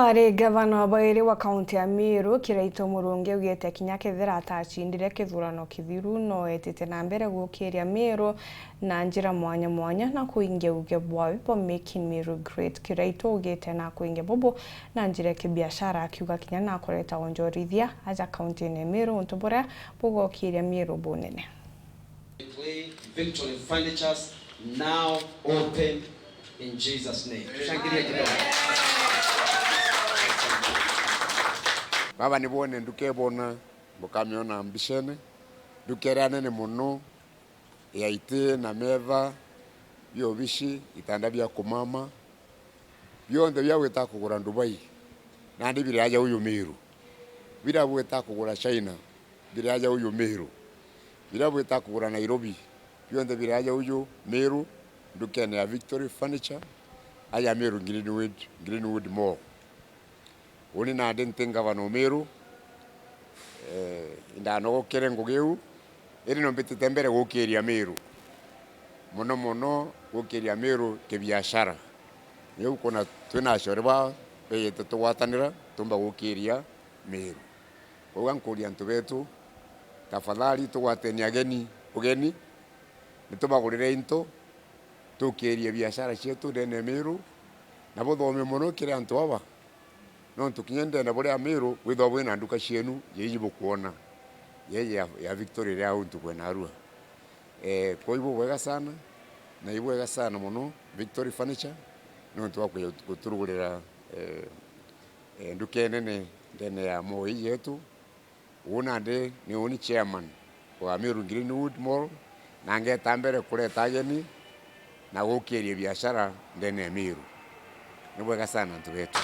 Wari gavana wa bairi wa kaunti ya Meru Kiraito Murungi ugite kinya kethira atachindire kithurano kithiru no etete na mbere gukiria Meru na njira mwanya mwanya na kuingia uge bwawe for making Meru great. Kiraito ugite na kuingia bobo na njira kibiashara akiuga kinya na kureta onjorithia aja kaunti ya Meru ntubura bugo kiria Meru bonene. Victory Furnitures now open in Jesus' name. Shangilia kidogo. Baba nibone ndukebona mukamiona ambishene dukerane ne muno ya ite na meva byo bishi itanda bya kumama byonde byaweta kugura Dubai nandi biraja uyu Meru birabweta kugura China biraja uyu Meru birabweta kugura Nairobi byonde biraja uyu Meru dukene ya Victory Furniture aya Meru Greenwood Mall. Uni na dentenga vano Meru indano gukire ngugeu iri no mbitite mbere gukiria Meru muno gukiria Meru kibiashara ni ukona twina shoreba beyete tugwatanira tumba gukiria Meru uga nkuria ntu betu tafadhali tugwateni ugeni nitubagurire into tukirie biashara cietu dene Meru na bothome muno kire antu aba no tukinyende na bore Meru witho na nduka cienu yeyibo kuona yeye ya Victory ya untu kwena arua koibo wega sana na ibo wega sana muno Victory Furniture no twakwe kuturugurira nduke nene ndene ya moi yetu una de ni uni chairman wa Meru Greenwood Mall na ngeta mbere kureta ageni na gukiria biashara ndene Meru ni wega sana ntu wetu.